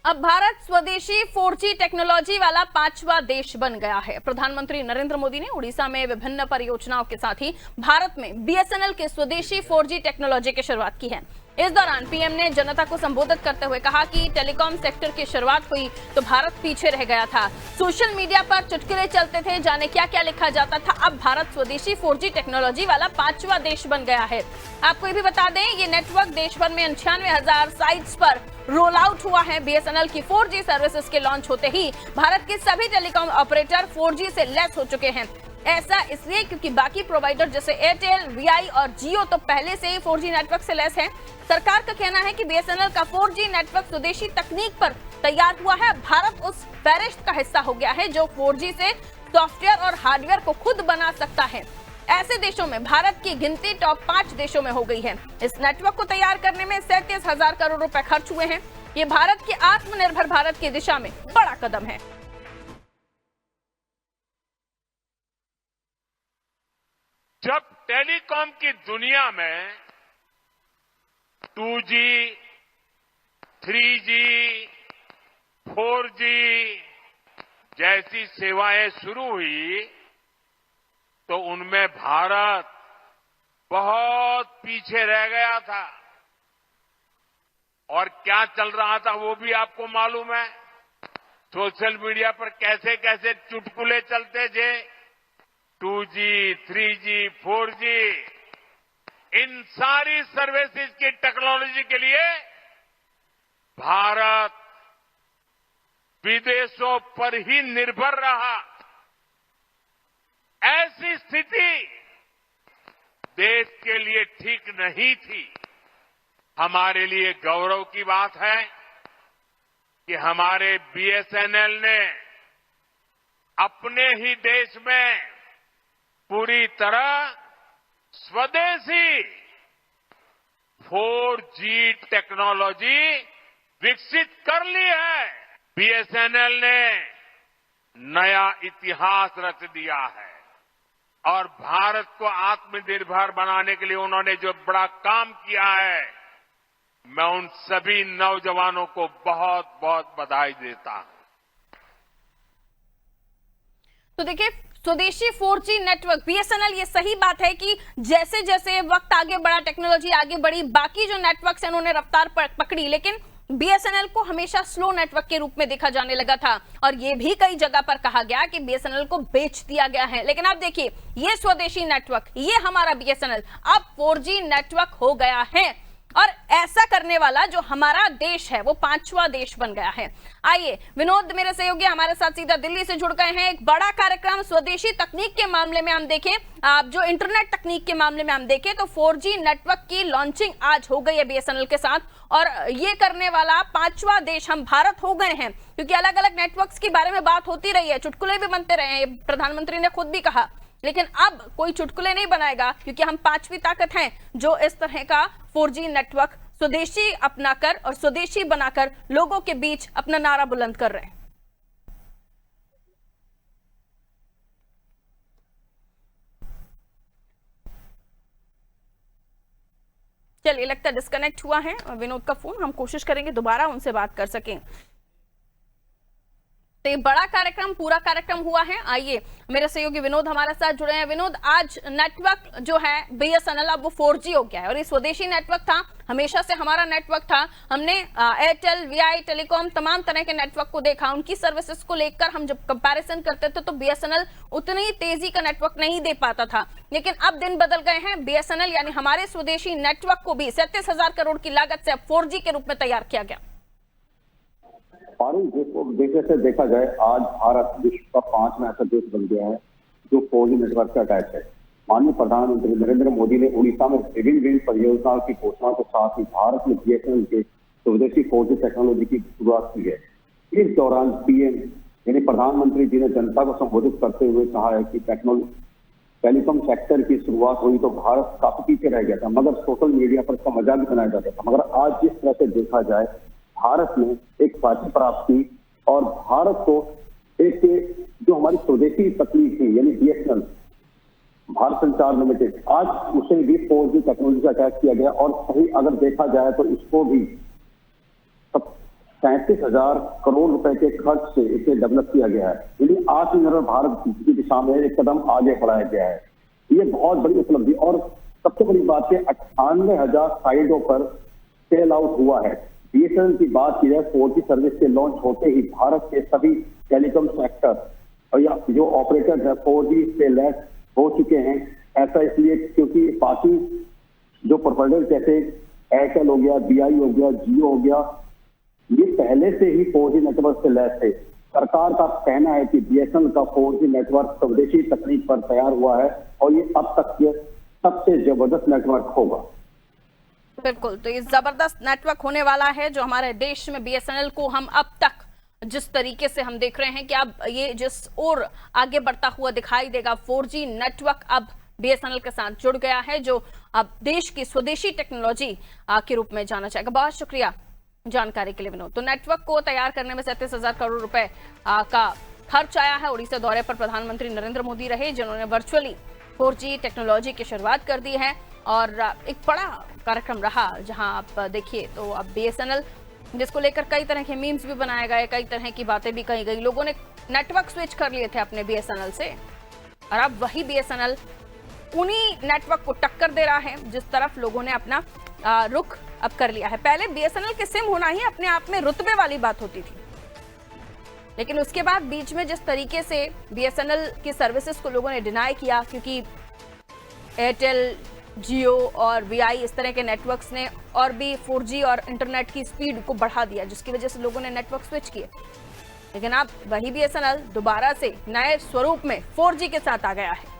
अब भारत स्वदेशी 4G technology वाला 5वां देश बन गया है। प्रधानमंत्री नरेंद्र मोदी ने उड़ीसा में विभिन्न परियोजनाओं के साथ ही भारत में BSNL के स्वदेशी 4G टेक्नोलॉजी की शुरुआत की है। इस दौरान पीएम ने जनता को संबोधित करते हुए कहा कि टेलीकॉम सेक्टर की शुरुआत हुई तो भारत पीछे रह गया था। सोशल मीडिया पर चुटकुले चलते थे, जाने क्या क्या लिखा जाता था। अब भारत स्वदेशी 4G टेक्नोलॉजी वाला 5वां देश बन गया है। आपको ये भी बता दें, ये नेटवर्क देश भर में 98,000 साइट्स पर रोल आउट हुआ है। BSNL की 4G सर्विसेज के लॉन्च होते ही भारत के सभी टेलीकॉम ऑपरेटर 4G से लैस हो चुके हैं। ऐसा इसलिए क्योंकि बाकी प्रोवाइडर जैसे एयरटेल, VI और जियो तो पहले से ही 4G नेटवर्क से लैस है। सरकार का कहना है कि BSNL का 4G नेटवर्क स्वदेशी तकनीक पर तैयार हुआ है। भारत उस फहरिस्त का हिस्सा हो गया है जो 4G से सॉफ्टवेयर और हार्डवेयर को खुद बना सकता है। ऐसे देशों में भारत की गिनती टॉप 5 देशों में हो गई है। इस नेटवर्क को तैयार करने में 37,000 करोड़ रुपए खर्च हुए हैं। ये भारत के आत्मनिर्भर भारत की दिशा में बड़ा कदम है। जब टेलीकॉम की दुनिया में 2G, 3G, 4G जैसी सेवाएं शुरू हुई तो उनमें भारत बहुत पीछे रह गया था। और क्या चल रहा था वो भी आपको मालूम है। सोशल मीडिया पर कैसे कैसे चुटकुले चलते थे। 2G, 3G, 4G इन सारी सर्विसेज की टेक्नोलॉजी के लिए भारत विदेशों पर ही निर्भर रहा। ऐसी स्थिति देश के लिए ठीक नहीं थी। हमारे लिए गौरव की बात है कि हमारे BSNL ने अपने ही देश में पूरी तरह स्वदेशी 4G टेक्नोलॉजी विकसित कर ली है। BSNL ने नया इतिहास रच दिया है और भारत को आत्मनिर्भर बनाने के लिए उन्होंने जो बड़ा काम किया है, मैं उन सभी नौजवानों को बहुत बहुत बधाई देता हूं। तो देखिए, स्वदेशी 4G नेटवर्क BSNL, ये सही बात है कि जैसे जैसे वक्त आगे बढ़ा, टेक्नोलॉजी आगे बढ़ी, बाकी जो नेटवर्क्स हैं उन्होंने रफ्तार पकड़ी, लेकिन BSNL को हमेशा स्लो नेटवर्क के रूप में देखा जाने लगा था। और ये भी कई जगह पर कहा गया कि BSNL को बेच दिया गया है। लेकिन अब देखिए, ये स्वदेशी नेटवर्क, ये हमारा BSNL अब 4G नेटवर्क हो गया है। और ऐसा करने वाला जो हमारा देश है वो 5वां देश बन गया है। आइए, विनोद मेरे सहयोगी हमारे साथ सीधा दिल्ली से जुड़ गए हैं। एक बड़ा कार्यक्रम स्वदेशी तकनीक के मामले में हम देखें, जो इंटरनेट तकनीक के मामले में हम देखें तो 4G नेटवर्क की लॉन्चिंग आज हो गई है BSNL के साथ। और ये करने वाला 5वां देश हम भारत हो गए हैं, क्योंकि अलग अलग नेटवर्क्स के बारे में बात होती रही है, चुटकुले भी बनते रहे हैं, प्रधानमंत्री ने खुद भी कहा। लेकिन अब कोई चुटकुले नहीं बनाएगा, क्योंकि हम 5वीं ताकत हैं जो इस तरह का 4G नेटवर्क स्वदेशी अपनाकर और स्वदेशी बनाकर लोगों के बीच अपना नारा बुलंद कर रहे हैं। चलिए, लगता है डिस्कनेक्ट हुआ है विनोद का फोन। हम कोशिश करेंगे दोबारा उनसे बात कर सकें। तो ये बड़ा कार्यक्रम, पूरा कार्यक्रम हुआ है। आइए, मेरे सहयोगी विनोद हमारे साथ जुड़े हैं। विनोद, आज नेटवर्क जो है BSNL अब वो 4G हो गया है और ये स्वदेशी नेटवर्क था, हमेशा से हमारा नेटवर्क था। हमने एयरटेल, VI, टेलीकॉम तमाम तरह के नेटवर्क को देखा, उनकी सर्विसेज को लेकर हम जब कंपैरिजन करते थे तो BSNL उतनी तेजी का नेटवर्क नहीं दे पाता था। लेकिन अब दिन बदल गए हैं। BSNL यानी हमारे स्वदेशी नेटवर्क को भी 37,000 करोड़ की लागत से अब 4G के रूप में तैयार किया गया। जैसे से देखा जाए, आज भारत विश्व का 5वां ऐसा देश बन गया है जो 4G नेटवर्क से अटैच है। माननीय प्रधानमंत्री नरेंद्र मोदी ने उड़ीसा में विभिन्न परियोजनाओं की घोषणा के साथ ही भारत में BSNL के स्वदेशी 4G टेक्नोलॉजी की शुरुआत की है। इस दौरान PM यानी प्रधानमंत्री जी ने जनता को संबोधित करते हुए कहा है कि टेलीकॉम सेक्टर की शुरुआत हुई तो भारत काफी पीछे रह गया था, मगर सोशल मीडिया पर इसका मजाक भी बनाया जाता था। मगर आज जिस तरह से देखा जाए, भारत ने एक प्राची प्राप्त की और भारत को एक जो हमारी स्वदेशी तकनीक थी यानी BSNL भारत संचार लिमिटेड, आज उसे भी 4G टेक्नोलॉजी से अटैच किया गया। और सही अगर देखा जाए तो इसको भी 37,000 करोड़ रुपए के खर्च से इसे डेवलप किया गया है। यानी आत्मनिर्भर भारत की दिशा में एक कदम आगे बढ़ाया गया है। ये बहुत बड़ी उपलब्धि और सबसे बड़ी बात है 98,000 साइटों पर सेल आउट हुआ है। बीएसएनएल की बात की जाए 4G सर्विस के लॉन्च होते ही भारत के सभी टेलीकॉम सेक्टर और या जो ऑपरेटर है 4G से लैस हो चुके हैं। ऐसा इसलिए क्योंकि बाकी जो प्रोवाइडर जैसे एयरटेल हो गया, बीआई हो गया, जियो हो गया, ये पहले से ही 4G नेटवर्क से लैस थे। सरकार का कहना है कि बीएसएनएल का 4G नेटवर्क स्वदेशी तकनीक पर तैयार हुआ है और ये अब तक के सबसे जबरदस्त नेटवर्क होगा। बिल्कुल, तो ये जबरदस्त नेटवर्क होने वाला है जो हमारे देश में बीएसएनएल को हम अब तक जिस तरीके से हम देख रहे हैं कि अब ये जिस ओर आगे बढ़ता हुआ दिखाई देगा, 4G नेटवर्क अब बीएसएनएल के साथ जुड़ गया है जो अब देश की स्वदेशी टेक्नोलॉजी के रूप में जाना जाएगा। बहुत शुक्रिया जानकारी के लिए विनोद। तो नेटवर्क को तैयार करने में 37,000 करोड़ रुपए का खर्च आया है। उड़ीसा दौरे पर प्रधानमंत्री नरेंद्र मोदी रहे जिन्होंने वर्चुअली 4G टेक्नोलॉजी की शुरुआत कर दी है और एक बड़ा कार्यक्रम रहा जहां आप देखिए तो अब बीएसएनएल जिसको लेकर कई तरह के मीम्स भी बनाए गए, कई तरह की बातें भी कही गई। लोगों ने नेटवर्क स्विच कर लिए थे अपने बीएसएनएल से और अब वही बीएसएनएल उन्हीं नेटवर्क को टक्कर दे रहा है जिस तरफ लोगों ने अपना रुख अब कर लिया है। पहले बीएसएनएल के सिम होना ही अपने आप में रुतबे वाली बात होती थी, लेकिन उसके बाद बीच में जिस तरीके से बीएसएनएल की सर्विसेज को लोगों ने डिनाई किया क्योंकि एयरटेल, जियो और वीआई इस तरह के नेटवर्क्स ने और भी 4G और इंटरनेट की स्पीड को बढ़ा दिया जिसकी वजह से लोगों ने नेटवर्क स्विच किए। लेकिन अब वही बीएसएनएल दोबारा से नए स्वरूप में 4G के साथ आ गया है।